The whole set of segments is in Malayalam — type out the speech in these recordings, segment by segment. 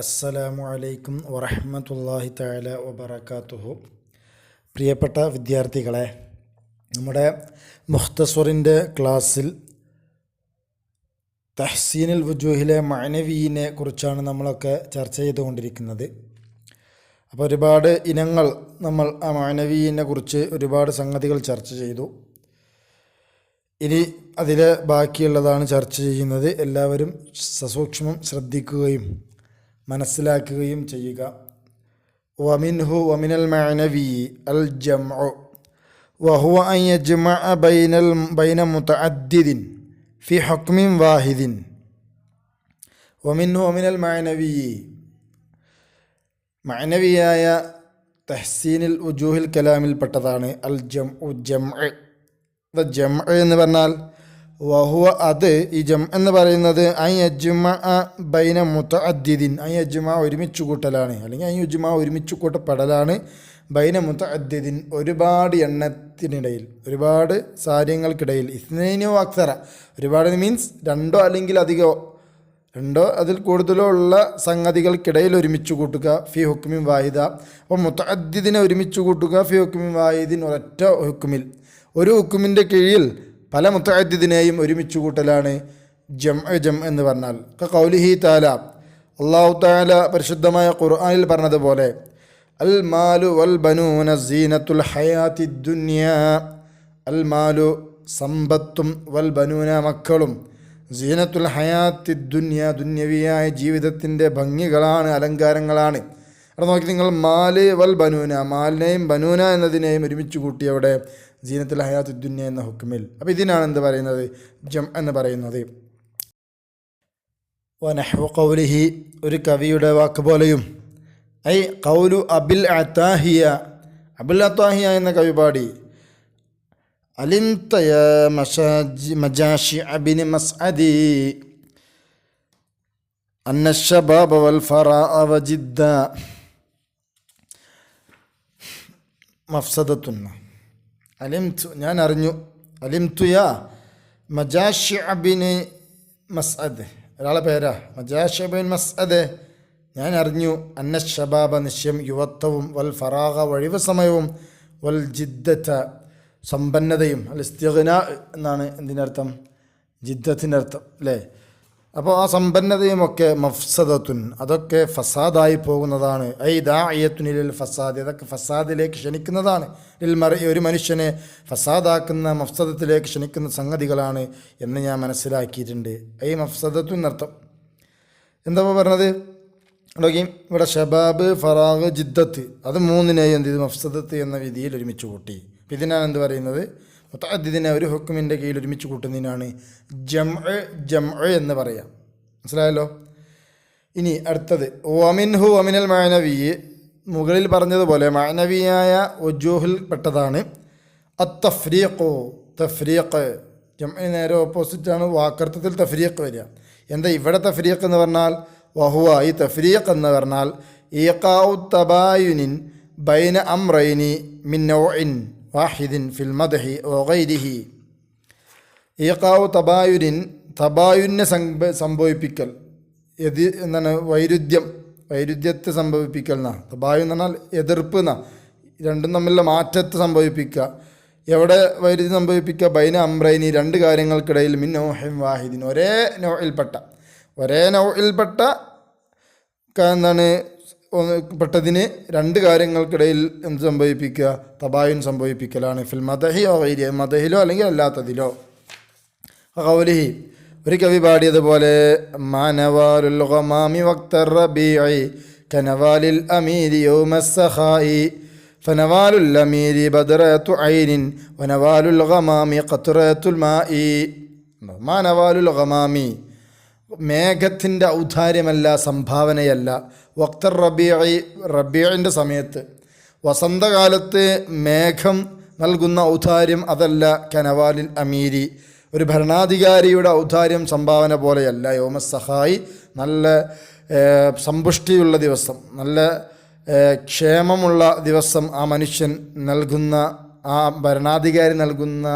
അസ്സലാമു അലൈക്കും വറഹ്മത്തുള്ളാഹി തആല വബറകാതുഹു. പ്രിയപ്പെട്ട വിദ്യാർത്ഥികളെ, നമ്മുടെ മുഖ്തസറിൻ്റെ ക്ലാസ്സിൽ തഹ്സീനുൽ വുജൂഹിലെ മഅനവിയിനെ കുറിച്ചാണ് നമ്മളൊക്കെ ചർച്ച ചെയ്തുകൊണ്ടിരിക്കുന്നത്. അപ്പോൾ ഒരുപാട് ഇനങ്ങൾ നമ്മൾ ആ മഅനവിയിനെ കുറിച്ച് ഒരുപാട് സംഗതികൾ ചർച്ച ചെയ്തു. ഇനി അതിലെ ബാക്കിയുള്ളതാണ് ചർച്ച ചെയ്യുന്നത്. എല്ലാവരും സസൂക്ഷ്മം ശ്രദ്ധിക്കുകയും മനസ്സിലാക്കുകയും ചെയ്യുക. വമിൻഹു വമിനൽ മഅനവി അൽ ജംഉ വഹുവ അൻ യജ്മഅ ബൈന മുതഅദ്ദിദിൻ ഫി ഹുക്മിൻ വാഹിദിൻ. വമിൻഹു വമിനൽ മഅനവി, മഅനവിയായ തഹ്സീനുൽ വുജൂഹിൽ കലാമിൽപ്പെട്ടതാണ് അൽ ജംഉ. ജംഉ എന്ന് പറഞ്ഞാൽ വഹുവ, അത് ഈ ജം എന്ന് പറയുന്നത് അൻ യജ്മഅ ബൈന മുതഅദ്ദിദിൻ, അൻ യജ്മഅ ഒരുമിച്ച് കൂട്ടലാണ്, അല്ലെങ്കിൽ അൻ യജ്മഅ ഒരുമിച്ച് കൂട്ടപ്പെടലാണ്. ബൈന മുതഅദ്ദിദിൻ ഒരുപാട് എണ്ണത്തിനിടയിൽ, ഒരുപാട് കാര്യങ്ങൾക്കിടയിൽ. ഇസ്നൈനോ അക്സറ, ഒരുപാട് മീൻസ് രണ്ടോ അല്ലെങ്കിൽ അധികമോ, രണ്ടോ അതിൽ കൂടുതലോ ഉള്ള സംഗതികൾക്കിടയിൽ ഒരുമിച്ച് കൂട്ടുക. ഫി ഹുക്മിൻ വാഹിദ. അപ്പോൾ മുതഅദ്ദിദിനെ ഒരുമിച്ച് കൂട്ടുക ഫി ഹുക്മിൻ വാഹിദിൻ, ഒരൊറ്റ ഹുക്മിൽ, ഒരു ഹുക്മിൻ്റെ കീഴിൽ പല മുതഅദ്ദിദിനെയും ഒരുമിച്ച് കൂട്ടലാണ് ജം എന്ന് പറഞ്ഞാൽ. ഖൗലിഹി തആല, അല്ലാഹു തആല പരിശുദ്ധമായ ഖുർആനിൽ പറഞ്ഞതുപോലെ, അൽ മാലു വൽ ബനൂന സീനത്തുൽ ഹയാത്തി ദുനിയാ. അൽ മാലു സമ്പത്തും, വൽ ബനൂന മക്കളും, സീനത്തുൽ ഹയാത്തി ദുനിയാ ദുന്യവിയായ ജീവിതത്തിൻ്റെ ഭംഗികളാണ്, അലങ്കാരങ്ങളാണ്. അവിടെ നോക്കി നിങ്ങൾ, മാല് വൽ ബനൂന, മാലിനെയും ബനൂന എന്നതിനെയും ഒരുമിച്ച് കൂട്ടിയവിടെ സീനത്തുൽ ഹയാത്ത് ദുനിയ എന്ന ഹുക്മിൽ. അപ്പോൾ ഇതിനാണ് എന്ത് പറയുന്നത്, ജം എന്ന് പറയുന്നത്. വനഹ്വ ഖൗലിഹി, ഒരു കവിയുടെ വാക്ക് പോലെയും. ഐ ഖൗലു അബിൽ അത്താഹിയ, അബുൽ അത്താഹിയ എന്ന കവി പാടി, അലിംത യാ മജാശി അബിൻ മസ്അദി അന്ന ശബാബ വൽ ഫറാഅ വജിദ്ദ മഫ്സദത്തുൻ. അലിംതു, ഞാൻ അറിഞ്ഞു. അലിംതു യാ മജാശി അബിന് മസ്അദ്, ഒരാളെ പേരാ മജാശി ബിൻ മസ്അദ്, ഞാൻ അറിഞ്ഞു. അന്ന ശബാബ, നിശ്ചയം യുവത്വവും, വൽ ഫറാഗ ഒഴിവ് സമയവും, വൽ ജിദ്ദത സമ്പന്നതയും, അൽ ഇസ്തിഗ്നാ എന്നാണ് എന്തിനർത്ഥം, ജിദ്ദത്തിൻ്റെ അർത്ഥം അല്ലേ. അപ്പോൾ ആ സമ്പന്നതയുമൊക്കെ മഫ്സദത്തുൻ, അതൊക്കെ ഫസാദായി പോകുന്നതാണ്. ഐ ദാഇയത്തുൻ ലിൽ ഫസാദ്, അതൊക്കെ ഫസാദിലേക്ക് ക്ഷണിക്കുന്നതാണ്. ലിൽ മർഇ, ഒരു മനുഷ്യനെ ഫസാദാക്കുന്ന, മഫ്സദത്തിലേക്ക് ക്ഷണിക്കുന്ന സംഗതികളാണ് എന്ന് ഞാൻ മനസ്സിലാക്കിയിട്ടുണ്ട്. ഐ മഫ്സദത്തുൻ എന്നർത്ഥം. എന്താ പറഞ്ഞത് നോക്കി, ഇവിടെ ഷബാബ്, ഫറാഗ്, ജിദ്ദത്ത്, അത് മൂന്നിനെയും എന്ത് ചെയ്തു, മഫ്സദത്ത് എന്ന വിധിയിൽ ഒരുമിച്ച് കൂട്ടി. ഇതിനാണ് എന്ത് പറയുന്നത്, മുതഅദ്ദിദിനെ ഒരു ഹുക്മിൻ്റെ കീഴിൽ ഒരുമിച്ച് കൂട്ടുന്നതിനാണ് ജം എന്ന് പറയാം. മനസ്സിലായല്ലോ. ഇനി അടുത്തത് വമിൻഹു വമിനൽ മഅനവി, മുകളിൽ പറഞ്ഞതുപോലെ മഅനവിയായ വുജൂഹിൽ പെട്ടതാണ് അത്തഫ്രീഖു. തഫ്രീഖ് ജംഇന് നേരെ ഓപ്പോസിറ്റാണ് വാക്കർത്ഥത്തിൽ തഫ്രീഖ് വരിക. എന്താ ഇവിടെ തഫ്രീഖ് എന്ന് പറഞ്ഞാൽ, വഹുവ, ഈ തഫ്രീഖ് എന്ന് പറഞ്ഞാൽ ഈഖാഉ തബായുനിൻ ബൈന അംറൈനി മിൻ നൗഇൻ വാഹിദിൻ ഫിൽ മദ്ഹി വഗൈരിഹി. ഈഖാഉ തബായുനിൻ, തബായുനെ സംഭവിപ്പിക്കൽ, എന്താണ്, വൈരുദ്ധ്യത്തെ സംഭവിപ്പിക്കൽ എന്നാ. തബായുൻ എന്ന് പറഞ്ഞാൽ എതിർപ്പ് എന്നാ, രണ്ടും തമ്മിലുള്ള മാറ്റത്തെ സംഭവിപ്പിക്കുക. എവിടെ വൈരുദ്ധ്യം സംഭവിപ്പിക്കുക, ബൈന അംറൈനി, രണ്ട് കാര്യങ്ങൾക്കിടയിൽ, മിൻ നൗഇൻ വാഹിദിൻ, ഒരേ നൗഇൽപ്പെട്ട എന്താണ് പെട്ടതിന് രണ്ട് കാര്യങ്ങൾക്കിടയിൽ എന്ത് സംഭവിപ്പിക്കുക, തബായുൻ സംഭവിപ്പിക്കലാണ്. ഫിൽ മദഹി വഗൈരി, മദഹിലോ അല്ലെങ്കിൽ അല്ലാത്തതിലോ. ഖൗലിഹി, ഒരു കവി പാടിയതുപോലെ, മാനവാലുൽ ഗമാമി വഖ്തർ റബീഇ കനവാലിൽ അമീരി യൗമസ് സഖായി ഫനവാലുൽ അമീരി ബദ്റത്തു ഐനിൻ വനവാലുൽ ഗമാമി ഖത്റത്തുൽ മാഇ. മാനവാലുൽ ഗമാമി, മേഘത്തിൻ്റെ ഔദാര്യമല്ല, സംഭാവനയല്ല. വഖ്തർ റബീഇ, റബീഇൻ്റെ സമയത്ത്, വസന്തകാലത്ത് മേഘം നൽകുന്ന ഔദാര്യം അതല്ല. കനവാലിൽ അമീരി, ഒരു ഭരണാധികാരിയുടെ ഔദാര്യം, സംഭാവന പോലെയല്ല. യൗമസ് സഖായി, നല്ല സമ്പുഷ്ടിയുള്ള ദിവസം, നല്ല ക്ഷേമമുള്ള ദിവസം ആ മനുഷ്യൻ നൽകുന്ന, ആ ഭരണാധികാരി നൽകുന്ന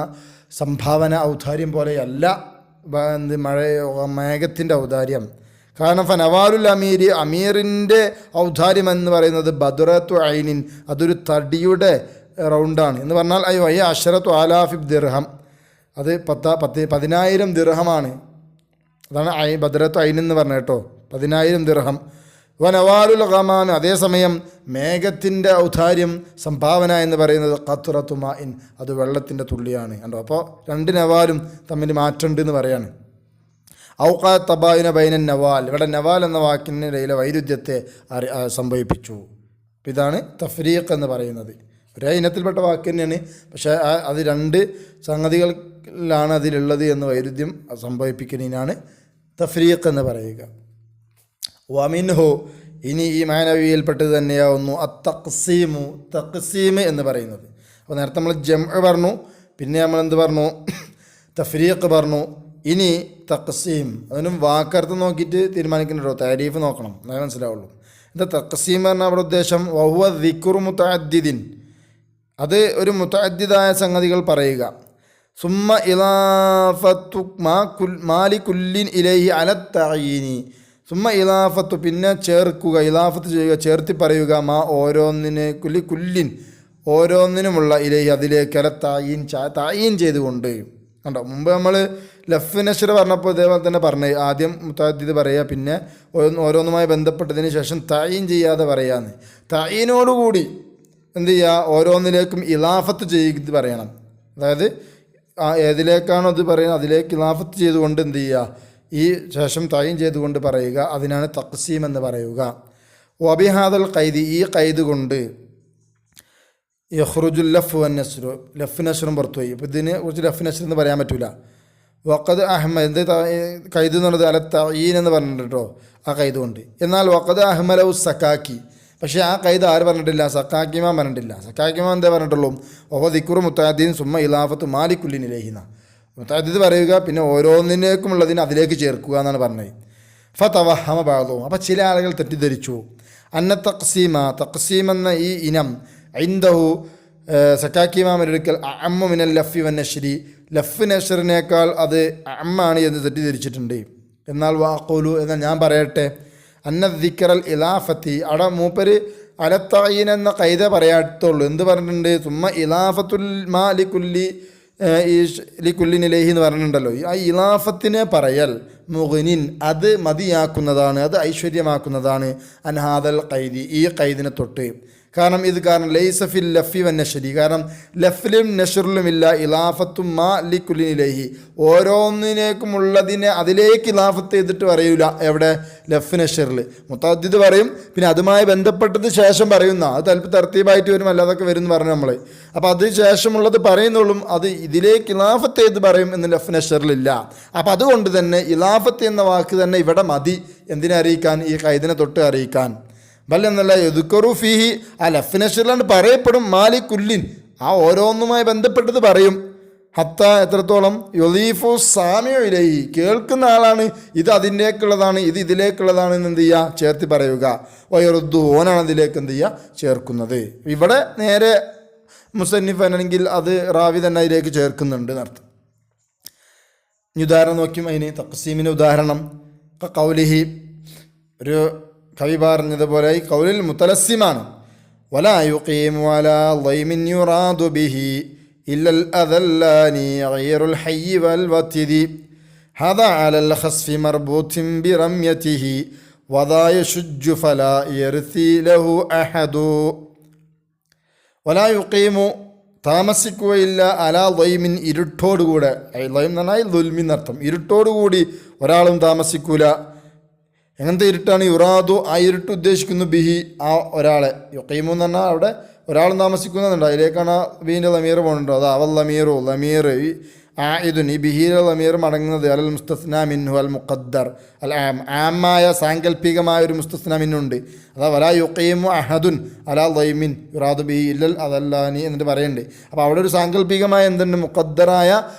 സംഭാവന ഔദാര്യം പോലെയല്ല മഴ മേഘത്തിൻ്റെ ഔദാര്യം. കാരണം ഫനവാലുൽ അമീരി, അമീറിൻ്റെ ഔദാര്യം എന്ന് പറയുന്നത് ബദ്റത്തു ഐനിൻ, അതൊരു തടിയുടെ റൗണ്ടാണ് എന്ന് പറഞ്ഞാൽ വയ്യ അഷറത്തു ആലാഫിബ് ദിർഹം, അത് 10,000 ദിർഹമാണ്. അതാണ് ബദ്റത്തു ഐൻ എന്ന് പറഞ്ഞ കേട്ടോ, 10,000 ദിർഹം. വനവാലുൽ ഗമാമി, അതേസമയം മേഘത്തിൻ്റെ ഔദാര്യം സംഭാവന എന്ന് പറയുന്നത് ഖത്റത്തു മാഇൻ, അത് വെള്ളത്തിൻ്റെ തുള്ളിയാണ്. കണ്ടോ, അപ്പോൾ 2 നവാലും തമ്മിൽ മാറ്റമുണ്ട് എന്ന് പറയാണ്. ഔഖാ തബായുന ബൈനൻ നവാൽ, ഇവിടെ നവാൽ എന്ന വാക്കിനിടയിലെ വൈരുദ്ധ്യത്തെ സംഭവിപ്പിച്ചു. ഇതാണ് തഫ്രീഖ് എന്ന് പറയുന്നത്. ഒരേ ഇനത്തിൽപ്പെട്ട വാക്ക് തന്നെയാണ്, പക്ഷേ അത് 2 സംഗതികളിലാണ് അതിലുള്ളത് എന്ന് വൈരുദ്ധ്യം സംഭവിപ്പിക്കുന്നതിനാണ് തഫ്രീഖ് എന്ന് പറയുക. വമിൻഹു, ഇനി ഈ മാനവിയിൽപ്പെട്ടത് തന്നെയാവുന്നു അത്തഖ്സീമു, തഖ്സീം എന്ന് പറയുന്നത്. അപ്പോൾ നേരത്തെ നമ്മൾ ജംഅ് പറഞ്ഞു, പിന്നെ നമ്മൾ എന്ത് പറഞ്ഞു, തഫ്രീഖ് പറഞ്ഞു. ഇനി തഖ്സീം, അതിനും വാക്കർത്ഥം നോക്കിയിട്ട് തീരുമാനിക്കുന്നുണ്ടോ, താരീഫ് നോക്കണം, എന്നാലേ മനസ്സിലാവുള്ളൂ. എന്താ തഖ്സീം പറഞ്ഞാൽ അവിടെ ഉദ്ദേശം വഹുവ ദിക്റു മുതഅദ്ദിദിൻ, അത് ഒരു മുതഅദ്ദിദായ സംഗതികൾ പറയുക. സുമ്മ ഇലാഫത്തു മാലി കുല്ലിൻ ഇലൈഹി അല തഅയീനി, സുമ്മ ഇലാഫത്തു, പിന്നെ ചേർക്കുക, ഇലാഫത്ത് ചെയ്യുക, ചേർത്തി പറയുക, ഓരോന്നിനെ കുല്ലിൻ ഓരോന്നിനുമുള്ള ഇലൈഹി അതിലേക്ക് അല തായീൻ ചെയ്തുകൊണ്ട്. കണ്ടോ, മുമ്പ് നമ്മൾ ലഫ് നശ്ർ പറഞ്ഞപ്പോൾ ഇതേപോലെ തന്നെ പറഞ്ഞു, ആദ്യം മുതഅദ്ദിദ് പറയുക, പിന്നെ ഓരോന്നുമായി ബന്ധപ്പെട്ടതിന് ശേഷം തായീൻ ചെയ്യാതെ പറയാന്ന്. തായീനോടുകൂടി എന്ത് ചെയ്യുക, ഓരോന്നിലേക്കും ഇലാഫത്ത് ചെയ്ത് പറയണം. അതായത് ഏതിലേക്കാണോ അത് പറയുന്നത് അതിലേക്ക് ഇലാഫത്ത് ചെയ്തുകൊണ്ട് എന്ത് ചെയ്യുക, ഈ ശേഷം തായീൻ ചെയ്തുകൊണ്ട് പറയുക, അതിനാണ് തഖ്സീം എന്ന് പറയുക. വബിഹാദൽ ഖൈദി, ഈ ഖൈദ് കൊണ്ട് യഖ്റുജുൽ ലഫ് വൻ നസ്റു, ലഫ് നസ്റും പുറത്തുപോയി. ഇപ്പോൾ ഇതിനെ കുറിച്ച് ലഫ് നസ്ർ എന്ന് പറയാൻ പറ്റില്ല. വഖദ് അഹ്മദ്, എന്ത് ഖൈദ് എന്ന് പറഞ്ഞത് അല തഈൻ എന്ന് പറഞ്ഞിട്ട് കേട്ടോ, ആ ഖൈദ് കൊണ്ട്. എന്നാൽ വഖദ് അഹ്മലു സക്കാക്കി, പക്ഷേ ആ ഖൈദ് ആര് പറഞ്ഞിട്ടില്ല, സക്കാക്കിമാൻ പറഞ്ഞിട്ടില്ല. സക്കാക്കിമാൻ എന്തേ പറഞ്ഞിട്ടുള്ളൂ, ഓഹോ ദിക്റു മുതഅദ്ദിൻ സുമ്മ ഇലാഫത്തു മാലിക്കുല്ലിൻ ഇലൈഹിന, മുതഅദ്ദിദ് പറയുക, പിന്നെ ഓരോന്നിനേക്കുമുള്ളതിന് അതിലേക്ക് ചേർക്കുക എന്നാണ് പറഞ്ഞത്. ഫതവഹമ ബഅദുഹും, അപ്പോൾ ചില ആളുകൾ തെറ്റിദ്ധരിച്ചു, അന്ന തഖ്സീം എന്ന ഈ ഇനം ഇൻദഹു സക്കാക്കിമാമൊരിക്കൽ അമ്മു മിനൽ ലഫി വൻ നശ്രി, ലഫ് നശ്റിനേക്കാൾ അത് അമ്മാണ് എന്ന് തെറ്റിദ്ധരിച്ചിട്ടുണ്ട്. എന്നാൽ വാഖൂലു, എന്നാൽ ഞാൻ പറയട്ടെ, അന്ന ദിക്റൽ ഇലാഫത്തി, അവിടെ മൂപ്പര് അലത്തായീൻ എന്ന ഖൈദ പറയാത്തുള്ളൂ. എന്ത് പറഞ്ഞിട്ടുണ്ട്, സുമ്മ ഇലാഫത്തുൽ മാ ലിക്കുല്ലിൻ ഇലൈഹി എന്ന് പറഞ്ഞിട്ടുണ്ടല്ലോ. ആ ഇലാഫത്തിനെ പറയൽ മുഗ്നിൻ, അത് മതിയാക്കുന്നതാണ്, അത് ഐശ്വര്യമാക്കുന്നതാണ്. അൻഹാദൽ ഖൈദി, ഈ ഖൈദിനെ തൊട്ട്. കാരണം ലൈസ ഫിൽ ലഫി വൻ നശ്രി, കാരണം ലഫിലും നശ്റിലുമില്ല ഇലാഫത്തും മാ ലിക്കുല്ലിൻ ഇലൈഹി, ഓരോന്നിനേക്കുമുള്ളതിനെ അതിലേക്ക് ഇലാഫത്ത് ചെയ്തിട്ട് പറയൂല. എവിടെ, ലഫ് നശ്റിൽ മുതഅദ്ദിദ് പറയും, പിന്നെ അതുമായി ബന്ധപ്പെട്ടത് ശേഷം പറയുന്ന, അത് തൽപ്പ് തർത്തീബായിട്ട് വരും, അല്ലാതൊക്കെ വരും എന്ന് പറഞ്ഞു നമ്മൾ. അപ്പോൾ അത് ശേഷമുള്ളത് പറയുന്നുള്ളൂ, അത് ഇതിലേക്ക് ഇലാഫത്ത് ചെയ്ത് പറയും എന്ന് ലഫ് നശ്റിലില്ല. അപ്പോൾ അതുകൊണ്ട് തന്നെ ഇലാഫത്ത് എന്ന വാക്ക് തന്നെ ഇവിടെ മതി, എന്തിനെ അറിയിക്കാൻ, ഈ ഖൈദിനെ തൊട്ട് അറിയിക്കാൻ. എന്നല്ല യദ്കുറു ഫീഹി, ആ ലഫ് നശ്റിലാണ് പറയപ്പെടും, മാലിക്കുല്ലിൻ, ആ ഓരോന്നുമായി ബന്ധപ്പെട്ടത് പറയും. ഹത്ത, എത്രത്തോളം, യുളീഫു സാമിഉ ഇലൈഹി, കേൾക്കുന്ന ആളാണ് ഇത് അതിലേക്കുള്ളതാണ്, ഇത് ഇതിലേക്കുള്ളതാണ് എന്ന് എന്ത് ചെയ്യുക, ചേർത്തി പറയുക. വയറുദ്ദു, ഓനാണ് അതിലേക്ക് എന്ത് ചെയ്യുക, ചേർക്കുന്നത്. ഇവിടെ നേരെ മുസന്നിഫ് ആണെങ്കിൽ അത് റാവി തന്നെ അതിലേക്ക് ചേർക്കുന്നുണ്ട് എന്നർത്ഥം. ഉദാഹരണം നോക്കിയും അതിന് തഖ്സീമിന് ഉദാഹരണം ഖൗലിഹി, ഒരു കവി പറഞ്ഞതുപോലെ ഈ ഖൗലിൽ മുതലസ്സിമാണ്. വലാ യുഖീമു അലാ ളൈമിൻ യുറാദു ബിഹി ഇല്ലൽ അദല്ലാനി ഗൈറുൽ ഹയ്യി വൽ വതിദി ഹദാ അലൽ ഖസ്ഫി മർബൂത്തിൻ ബിറംയതിഹി വദാ യശുജ്ജു ഫലാ യർസി ലഹു അഹദു. വലാ യുഖീമു, താമസിക്കുകയില്ല, അലാ ളൈമിൻ, ഇരുട്ടോടുകൂടെ, ലൈം എന്ന് പറഞ്ഞാൽ ദുൽമിൻ എന്നർത്ഥം, ഇരുട്ടോടുകൂടി ഒരാളും താമസിക്കൂല. എങ്ങനത്തെ ഇരുട്ടാണ്, യുറാദു, ആ ഇരുട്ട് ഉദ്ദേശിക്കുന്നു, ബിഹി, ആ ഒരാളെ. യുഖീമു എന്ന് പറഞ്ഞാൽ അവിടെ ഒരാളും താമസിക്കുന്നുണ്ട്, അതിലേക്കാണ് ബീൻ്റെ ലമീർ പോകുന്നുണ്ടോ, അത് അവൽ ലമീറു, ലമീർ ആയിദുൻ, ഈ ബിഹിയിലെ ലമീർ മടങ്ങുന്നത് അലൽ മുസ്തസ്നാ മിൻഹു അൽ മുഖദ്ദർ, അൽ ആമായ സാങ്കല്പികമായ ഒരു മുസ്തസ്നാ മിന്നുണ്ട്. അതാ വലാ യുഖീമു അഹദുൻ അലാ ളൈമിൻ യുറാദു ബിഹി ഇല്ലൽ അതല്ലാനി എന്നിട്ട് പറയുന്നുണ്ട്. അപ്പോൾ അവിടെ ഒരു സാങ്കല്പികമായ എന്തുണ്ട്, മുഖദ്ദറായ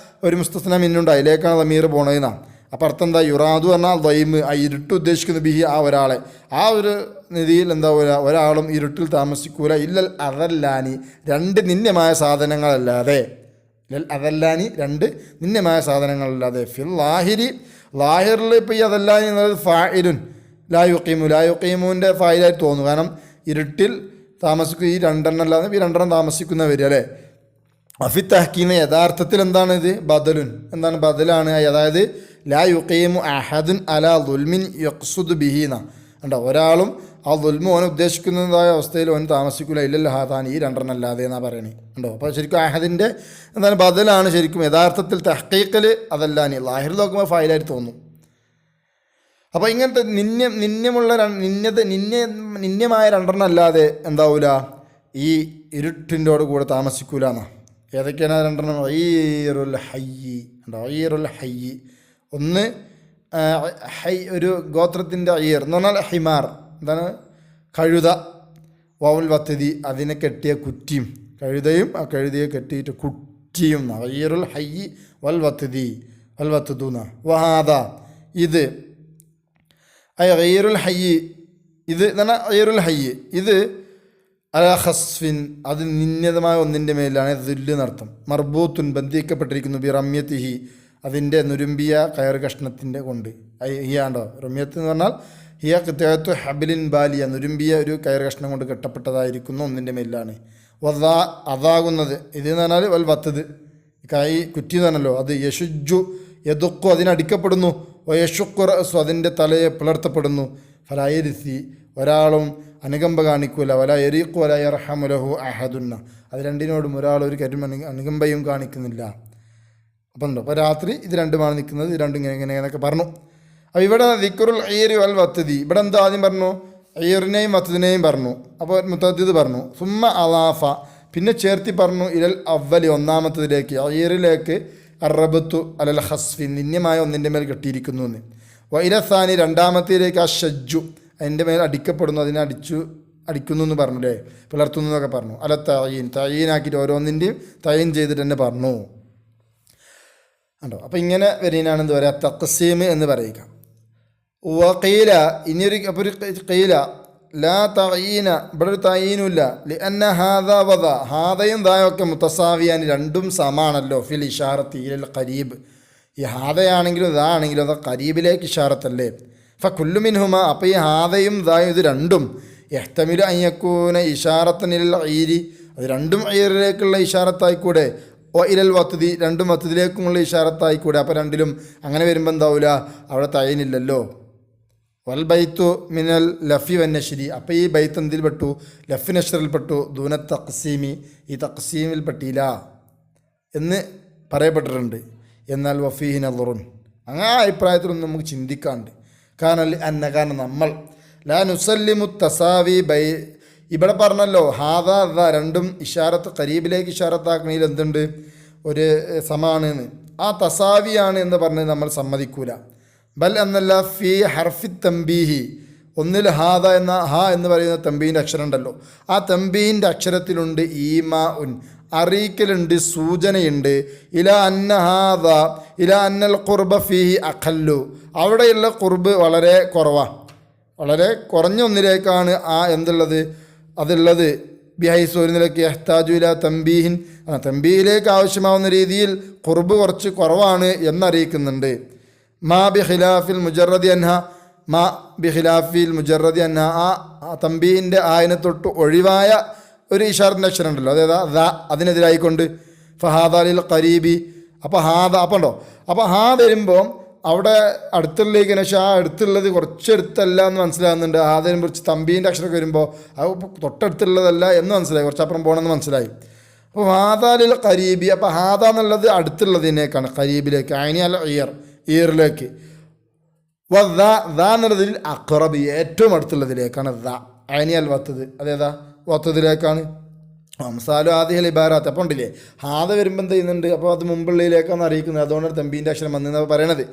ഒരു മുസ്തസ്നാ മിന്നുണ്ട്, അതിലേക്കാണ് ലമീർ പോണതെന്നാണ്. അപ്പോൾ അർത്ഥം എന്താ, യുറാദു പറഞ്ഞാൽ ദൈമ്, ആ ഇരുട്ട് ഉദ്ദേശിക്കുന്ന ബിഹി, ആ ഒരാളെ, ആ ഒരു നിധിയിൽ എന്താ ഒരാളും ഇരുട്ടിൽ താമസിക്കൂല. ഇല്ലൽ അതല്ലാനി, 2 നിന്യമായ സാധനങ്ങളല്ലാതെ, ഇല്ലൽ അതല്ലാനി 2 നിന്യമായ സാധനങ്ങളല്ലാതെ. ഫിൽ ലാഹിരി, ലാഹിറിൽ ഇപ്പോൾ ഈ അതല്ലാനി എന്നുള്ളത് ഫാഇലുൻ, ലാ യുഖീമുവിൻ്റെ ഫായിലായിട്ട് തോന്നുന്നു. കാരണം ഇരുട്ടിൽ താമസിക്കും, ഈ രണ്ടെണ്ണം അല്ലാതെ ഈ രണ്ടെണ്ണം താമസിക്കുന്ന വരിക അല്ലേ. അഫി തഹ്കീമ യഥാർത്ഥത്തിൽ എന്താണ് ഇത്? ബദലുൻ, എന്താണ് ബദലാണ്. അതായത് ലാ യുഖീമു അഹദുൻ അലാ ദുൽമിൻ യഖ്സുദു ബിഹീന, ഉണ്ടോ, ഒരാളും ആ ദുൽമ ഓൻ ഉദ്ദേശിക്കുന്നതായ അവസ്ഥയിൽ ഓൻ താമസിക്കില്ല, ഇല്ലല്ലോ ഹാദാൻ, ഈ രണ്ടെണ്ണം അല്ലാതെ എന്നാ പറയണേ, ഉണ്ടോ. അപ്പോൾ ശരിക്കും അഹദിൻ്റെ എന്താണ് ബദലാണ് ശരിക്കും. യഥാർത്ഥത്തിൽ തഹ്ഖീഖിൽ അതല്ലാനി, ലാഹിർ നോക്കുമ്പോൾ ഫായിലായിട്ട് തോന്നും. അപ്പോൾ ഇങ്ങനത്തെ നിന്യമായ രണ്ടെണ്ണം അല്ലാതെ എന്താവൂല, ഈ ഇരുട്ടിൻ്റോട് കൂടെ താമസിക്കൂല എന്നാ. ഏതൊക്കെയാണ് രണ്ടെണ്ണം? ഗൈറുൽ ഹയ്യി, ഉണ്ടോ, ഗൈറുൽ ഹയ്യി. ഒന്ന് ഒരു ഗോത്രത്തിൻ്റെ അയ്യർ എന്ന് പറഞ്ഞാൽ ഹിമാർ, എന്താണ്, കഴുത. വൗൽ വത്തതി, അതിനെ കെട്ടിയ കുറ്റിയും, കഴുതയും ആ കഴുതയെ കെട്ടിയിട്ട് കുറ്റിയും. ഗൈറുൽ ഹയ്യി വൽ വത്തതി വൽ വത്തദൂന വഹാദ, ഇത് ഗൈറുൽ ഹയ്യി, ഇത് എന്ന് പറഞ്ഞാൽ ഗൈറുൽ ഹയ്യി, ഇത് അലാ ഖസ്ഫിൻ, അത് നിന്യതമായ ഒന്നിൻ്റെ മേലാണ് ദുല്ല് നടത്തും. മർബൂത്തുൻ, ബന്ധിക്കപ്പെട്ടിരിക്കുന്നു. ബി റമ്യത്തിഹി, അതിൻ്റെ നുരുമ്പിയ കയർ കഷ്ണത്തിൻ്റെ കൊണ്ട്. ഹിയാണ്ടോ, റമ്യത്ത് എന്ന് പറഞ്ഞാൽ ഹിയ കിത്തേത്തു ഹബിലിൻ ബാലിയ, നുരുമ്പിയ ഒരു കയർ കഷ്ണം കൊണ്ട് കെട്ടപ്പെട്ടതായിരിക്കുന്ന ഒന്നിൻ്റെ മേലാണ്. വദാ, അതാകുന്നത്, ഇത് എന്ന് പറഞ്ഞാൽ വൽ വത്തത്, കൈ കുറ്റി എന്ന് പറഞ്ഞല്ലോ, അത് യശുജു യദുക്കു, അതിനടിക്കപ്പെടുന്നു. യഷുക്കു റഅസു, അതിൻ്റെ തലയെ പിളർത്തപ്പെടുന്നു. ഫലായരിസി, ഒരാളും അനുകമ്പ കാണിക്കൂല. വല യരീഖു വല യർഹമു ലഹു അഹദുന്ന, അത് രണ്ടിനോടും ഒരാൾ ഒരു അനുകമ്പയും കാണിക്കുന്നില്ല. അപ്പം ഉണ്ടോ, അപ്പോൾ രാത്രി ഇത് രണ്ടുമാണ് നിൽക്കുന്നത്, ഇത് രണ്ടും ഇങ്ങനെയൊക്കെ പറഞ്ഞു. അപ്പോൾ ഇവിടെ ദിക്റുൽ അയ്യരി വൽ വത്തതി, ഇവിടെ എന്താ ആദ്യം പറഞ്ഞു? അയ്യറിനെയും വത്തതിനെയും പറഞ്ഞു. അപ്പോൾ മുത്തദ്ദിദ് പറഞ്ഞു. സുമ്മ അലാഫ, പിന്നെ ചേർത്തി പറഞ്ഞു ഇലൽ അവലി, ഒന്നാമത്തതിലേക്ക്, അയ്യറിലേക്ക്, അറബത്തു അലൽ ഹസ്ഫി, നിന്യമായ ഒന്നിൻ്റെ മേൽ കെട്ടിയിരിക്കുന്നു എന്ന്. വൈലസാനി, രണ്ടാമത്തേലേക്ക് അഷജ്ജു, അതിൻ്റെ മേൽ അടിക്കപ്പെടുന്നു, അതിനെ അടിക്കുന്നു എന്ന് പറഞ്ഞു അല്ലേ, പിളർത്തുന്നു എന്നൊക്കെ പറഞ്ഞു. അല്ല തയീൻ, തയീനാക്കിയിട്ട് ഓരോന്നിൻ്റെയും തയീൻ ചെയ്തിട്ട് തന്നെ പറഞ്ഞു, ഉണ്ടോ. അപ്പം ഇങ്ങനെ വരീനാണ് എന്ത് പറയുക, തഖ്സീം എന്ന് പറയുക. വഖീല, ഇനിയൊരു അപ്പോൾ ഒരു ഖീല ലാ തയീന, ഇവിടെ ഒരു തയീനുമില്ല. ലിഅന്ന ഹാദ വദ, ഹാദയും ദായൊക്കെ മുത്തസാവിയാൻ, രണ്ടും സമാണല്ലോ. ഫിൽ ഇഷാറത്തി ഇലൽ ഖരീബ്, ഈ ഹാദയാണെങ്കിലും ഇതാണെങ്കിലും അത് ഖരീബിലേക്ക് ഇഷാറത്തല്ലേ. ഫകുല്ലു മിൻഹുമ, അപ്പോൾ ഈ ഹാദയും ദായും ഇത് രണ്ടും യഹ്തമിലു അൻ യകൂന ഇഷാറത്തൻ ഇലൽ അയ്രി, അത് രണ്ടും അയ്യറിലേക്കുള്ള ഇഷാറത്തായിക്കൂടെ. ഓ ഇലൽ വത്തതി, രണ്ടും വത്തതിലേക്കുമുള്ള ഇഷാറത്തായിക്കൂടെ. അപ്പോൾ രണ്ടിലും അങ്ങനെ വരുമ്പോൾ എന്താവില്ല, അവിടെ തയനില്ലല്ലോ. വൽ ബൈത്തു മിനൽ ലഫി വൻ നശ്രി, അപ്പോൾ ഈ ബൈത്ത് എന്തിൽ പെട്ടു? ലഫി നഷ്റിൽ പെട്ടു. ദൂന തഖ്സീമി, ഈ തഖ്സീമിൽ പെട്ടില്ല എന്ന് പറയപ്പെട്ടിട്ടുണ്ട്. എന്നാൽ വഫീഹി നദറുൻ, അങ്ങനെ അഭിപ്രായത്തിലൊന്നും നമുക്ക് ചിന്തിക്കാണ്ട്. കാരണം നമ്മൾ ലാ നുസല്ലിമു തസാവി ബൈ, ഇവിടെ പറഞ്ഞല്ലോ ഹാദ ദ, രണ്ടും ഇഷാറത്ത് ഖരീബിലേക്ക് ഇഷാറത്താക്കണയിൽ എന്തുണ്ട്, ഒരു സമാണെന്ന്. ആ തസാവിയാണ് എന്ന് പറഞ്ഞ് നമ്മൾ സമ്മതിക്കൂല. ബൽ എന്നല്ല ഫി ഹർഫി തംബീഹി, ഒന്നിൽ ഹാദ എന്ന ഹ എന്ന് പറയുന്ന തമ്പീൻ്റെ അക്ഷരം ഉണ്ടല്ലോ, ആ തമ്പീൻ്റെ അക്ഷരത്തിലുണ്ട് ഈമാ ഉൻ, അറിയിക്കലുണ്ട്, സൂചനയുണ്ട്. ഇല അന്ന ഹാദ ഇല അന്നൽ ഖുർബ ഫീഹി അഖല്ലു, അവിടെയുള്ള ഖുർബ് വളരെ കുറവാണ്, വളരെ കുറഞ്ഞ ഒന്നിലേക്കാണ് ആ എന്തുള്ളത്, അതുള്ളത്. ബിഹൈസ്, ഒരു നിലയ്ക്ക് യഹ്താജു ഇല തംബീഹിൻ, തംബീഹിലേക്ക് ആവശ്യമാവുന്ന രീതിയിൽ ഖുർബ് കുറച്ച് കുറവാണ് എന്നറിയിക്കുന്നുണ്ട്. മാ ബി ഖിലാഫിൽ മുജറദി അൻഹ, മാ ബി ഖിലാഫിൽ മുജറദി അൻഹ, ആ തംബീഹിൻ്റെ ആയനെ തൊട്ട് ഒഴിവായ ഒരു ഇഷാറിൻ്റെ അക്ഷരം ഉണ്ടല്ലോ, അതായത് അതിനെതിരായിക്കൊണ്ട്. ഫഹാദാലിൽ ഖരീബി, അപ്പോൾ ഹാദ, അപ്പോൾ ഉണ്ടോ, അപ്പോൾ ഹാ വരുമ്പോൾ അവിടെ അടുത്തുള്ളേക്ക്, പക്ഷേ ആ അടുത്തുള്ളത് കുറച്ചടുത്തല്ല എന്ന് മനസ്സിലാകുന്നുണ്ട്. ഹാദനെ കുറിച്ച് തമ്പീൻ്റെ അക്ഷരമൊക്കെ വരുമ്പോൾ അത് തൊട്ടടുത്തുള്ളതല്ല എന്ന് മനസ്സിലായി, കുറച്ചപ്പുറം പോകണമെന്ന് മനസ്സിലായി. അപ്പോൾ ഹാദാലിൽ ഖരീബി, അപ്പോൾ ഹാദ എന്നുള്ളത് അടുത്തുള്ളതിനേക്കാണ്, ഖരീബിലേക്ക്, അയിനി അൽ ഇയറിലേക്ക്. ദ എന്നുള്ളതിൽ അഖറബി, ഏറ്റവും അടുത്തുള്ളതിലേക്കാണ് ദ. അയിനി അൽ വത്തത്, അതേതാ വത്തതിലേക്കാണ്. അംസാലു ആദിഹൽ ഇബാറാത്ത്, അപ്പോൾ ഉണ്ടില്ലേ ഹാദ വരുമ്പോൾ എന്ത് ചെയ്യുന്നുണ്ട്, അപ്പോൾ അത് മുമ്പുള്ളതിലേക്കാണ് അറിയിക്കുന്നത്. അതുകൊണ്ടാണ് തമ്പീൻ്റെ അക്ഷരം വന്നെന്ന് പറയണത്.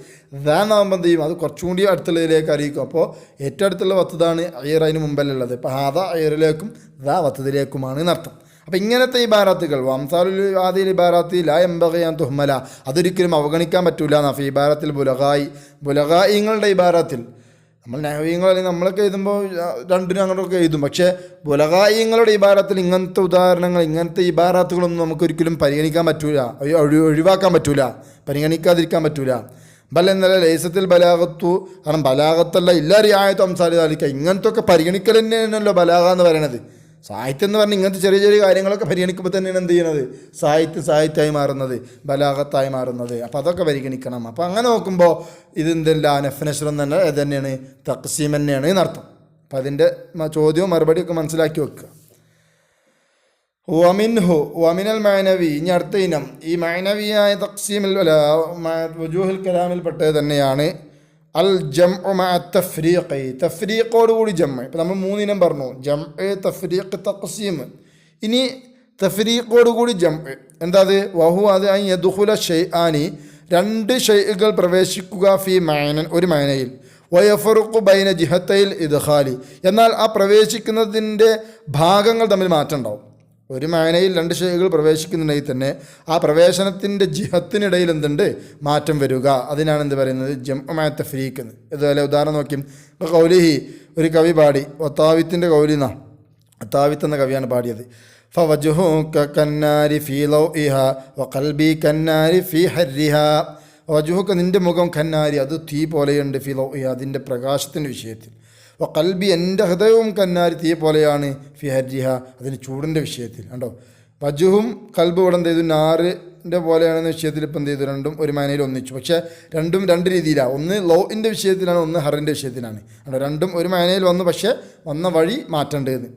ദാന്നാകുമ്പോൾ എന്ത് ചെയ്യും, അത് കുറച്ചും കൂടി അടുത്തുള്ളതിലേക്ക് അറിയിക്കും. അപ്പോൾ ഏറ്റവും അടുത്തുള്ള വത്തതാണ് അയ്യർ, അതിന് മുമ്പല്ലുള്ളത്. ഇപ്പോൾ ഹാദ അയ്യറിലേക്കും ദാ വത്തതിലേക്കുമാണ് എന്നർത്ഥം. അപ്പോൾ ഇങ്ങനത്തെ ഇബാറാത്തുകൾ അംസാലുൽ ആദിൽ ഇബാറാത്തി ലാ യംബഗി അൻ തുഹ്മല, അതൊരിക്കലും അവഗണിക്കാൻ പറ്റൂല. നഫി ഇബാറത്തിൽ ബുലഗായിങ്ങളുടെ ഇബാറാത്തിൽ, നമ്മൾ നഹവീങ്ങൾ അല്ലെങ്കിൽ നമ്മളൊക്കെ എഴുതുമ്പോൾ രണ്ടിനും അങ്ങോട്ടൊക്കെ എഴുതും. പക്ഷേ ബുലഗായിങ്ങളുടെ ഇബാറത്തിൽ ഇങ്ങനത്തെ ഉദാഹരണങ്ങൾ, ഇങ്ങനത്തെ ഇബാറാത്തുകളൊന്നും നമുക്കൊരിക്കലും പരിഗണിക്കാൻ പറ്റൂല, ഒഴിവാക്കാൻ പറ്റൂല, പരിഗണിക്കാതിരിക്കാൻ പറ്റൂല. ബൽ എന്നല്ല ലൈസത്തിൽ ബലാഗത്തു, കാരണം ബലാഗത്തല്ല ഇല്ലാ റിയായത്തു അംസാലി ദാലിക, ഇങ്ങനത്തെ ഒക്കെ പരിഗണിക്കൽ തന്നെയാണല്ലോ ബലാഗ എന്ന് പറയണത്. സാഹിത്യം എന്ന് പറഞ്ഞാൽ ഇങ്ങനത്തെ ചെറിയ ചെറിയ കാര്യങ്ങളൊക്കെ പരിഗണിക്കുമ്പോൾ തന്നെയാണ് എന്ത് ചെയ്യണത്, സാഹിത്യമായി മാറുന്നത്, ബലാഗത്തായി മാറുന്നത്. അപ്പോൾ അതൊക്കെ പരിഗണിക്കണം. അപ്പോൾ അങ്ങനെ നോക്കുമ്പോൾ ഇത് എന്തെല്ലാം നഫ്നശ്രം തന്നെ ഇത് തന്നെയാണ്, തഖ്സീം തന്നെയാണ് എന്നർത്ഥം. അപ്പം അതിൻ്റെ ചോദ്യവും മറുപടിയൊക്കെ മനസ്സിലാക്കി വെക്കുക. വമിനൽ മഅനവി, ഇനി അടുത്ത ഇനം ഈ മഅനവിയായ തഖ്സീമിൽ വുജൂഹുൽ കലാമിൽ പെട്ടത് തന്നെയാണ് അൽ ജംഉ മഅ തഫ്രീഖ്, തഫ്രീഖോടുകൂടി ജംഅ്. ഇപ്പം നമ്മൾ 3 ഇനം പറഞ്ഞു, ജംഅ്, തഫ്രീഖ്, തഖ്സീം. ഇനി തഫ്രീഖോടുകൂടി ജംഅ് എന്താ അത്? വഹു അത് അൻ യദ്ഖുല ഷൈആനി, 2 ഷൈഉകൾ പ്രവേശിക്കുക ഫി മഅനൻ, ഒരു മഅനയിൽ, വയഫറുഖു ബൈന ജിഹത്തൈൽ ഇദ്ഖാലി, എന്നാൽ ആ പ്രവേശിക്കുന്നതിൻ്റെ ഭാഗങ്ങൾ തമ്മിൽ മാറ്റം ഉണ്ടാവും. ഒരു മഅനയിൽ 2 ഷൈഉകൾ പ്രവേശിക്കുന്നുണ്ടെങ്കിൽ തന്നെ ആ പ്രവേശനത്തിൻ്റെ ജിഹത്തിനിടയിൽ എന്തുണ്ട്, മാറ്റം വരിക. അതിനാണ് എന്ത് പറയുന്നത്, ജംഉ മഅ തഫ്രീഖ് എന്ന്. ഇതുപോലെ ഉദാഹരണം നോക്കി, ഖൗലിഹി, ഒരു കവി പാടി, ഒത്താവിത്തിൻ്റെ കൗലിന, ഒത്താവിത്ത് എന്ന കവിയാണ് പാടിയത്. ഫവജ്ഹുക കന്നാരി ഫീ ലൗഇഹ വഖൽബി കന്നാരി ഫീ ഹർരിഹ, വജ്ഹുക നിൻ്റെ മുഖം കന്നാരി അത് തീ പോലെയുണ്ട്, ഫീ ലൗഇഹ അതിൻ്റെ പ്രകാശത്തിൻ്റെ വിഷയത്തിൽ, വഖൽബി എൻ്റെ ഹൃദയവും കന്നാരി തീ പോലെയാണ്, ഫി ഹർരിഹ അതിന് ചൂടിൻ്റെ വിഷയത്തിൽ. കണ്ടോ, വജുഹും കൽബും ഇവിടെ എന്ത് ചെയ്തു, നാറിൻ്റെ പോലെയാണെന്ന വിഷയത്തിൽ ഇപ്പം എന്ത് ചെയ്തു, രണ്ടും ഒരു മഅനയിൽ ഒന്നിച്ചു. പക്ഷേ രണ്ടും 2 രീതിയിലാണ്, ഒന്ന് ലൗഇൻ്റെ വിഷയത്തിലാണ്, ഒന്ന് ഹറിൻ്റെ വിഷയത്തിലാണ്. കണ്ടോ, രണ്ടും ഒരു മഅനയിൽ വന്നു, പക്ഷേ വന്ന വഴി മാറ്റേണ്ടതെന്ന്.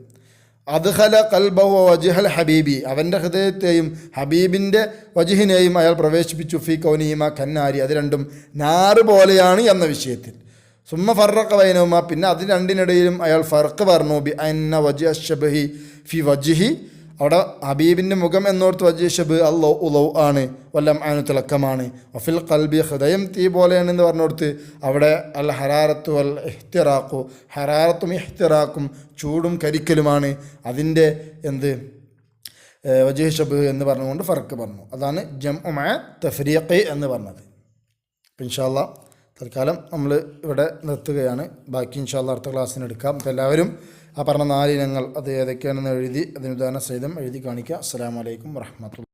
അദ്ഖല ഖൽബഹു വജ്ഹൽ ഹബീബി, അവൻ്റെ ഹൃദയത്തെയും ഹബീബിൻ്റെ വജ്ഹിനെയും അയാൾ പ്രവേശിപ്പിച്ചു, ഫി കൗനിഹിമ കന്നാരി അത് രണ്ടും നാറ് പോലെയാണ് എന്ന വിഷയത്തിൽ. സുമ്മ ഫറഖ ബൈനഹുമ, പിന്നെ അത് രണ്ടിനിടയിലും അയാൾ ഫർഖ് പറഞ്ഞു, ബി അന്ന വജ്ഹ ശബഹി ഫി വജ്ഹി, അവിടെ ഹബീബിൻ്റെ മുഖം എന്നോർത്ത് വജ്ഹ ശബ് അല്ലൗ ആണ്, വല്ലം ആനു തിളക്കമാണ്, വഫിൽ ഖൽബി ഹൃദയം തീ പോലെയാണെന്ന് പറഞ്ഞോടുത്ത് അവിടെ അൽ ഹറാറത്തു വൽ ഇഹ്തിറാഖു, ഹറാറത്തും ഇഹ്തിറാഖും ചൂടും കരിക്കലുമാണ് അതിൻ്റെ എന്ത് വജ്ഹ ശബ് എന്ന് പറഞ്ഞുകൊണ്ട് ഫർഖ് പറഞ്ഞു. അതാണ് ജംഉ മഅ തഫ്രീഖ് എന്ന് പറഞ്ഞത്. ഇൻഷാ അല്ലാഹ് തൽക്കാലം നമ്മൾ ഇവിടെ നിർത്തുകയാണ്. ബാക്കി ഇൻഷാ അല്ലാഹ് അടുത്ത ക്ലാസ്സിന് എടുക്കാം. അപ്പോൾ എല്ലാവരും ആ പറഞ്ഞ 4 ഇനങ്ങൾ അത് ഏതൊക്കെയാണെന്ന് എഴുതി അതിന് ഉദാഹരണ സഹിതം എഴുതി കാണിക്കുക. അസ്സലാമു അലൈക്കും വറഹ്മത്തുള്ളാഹി.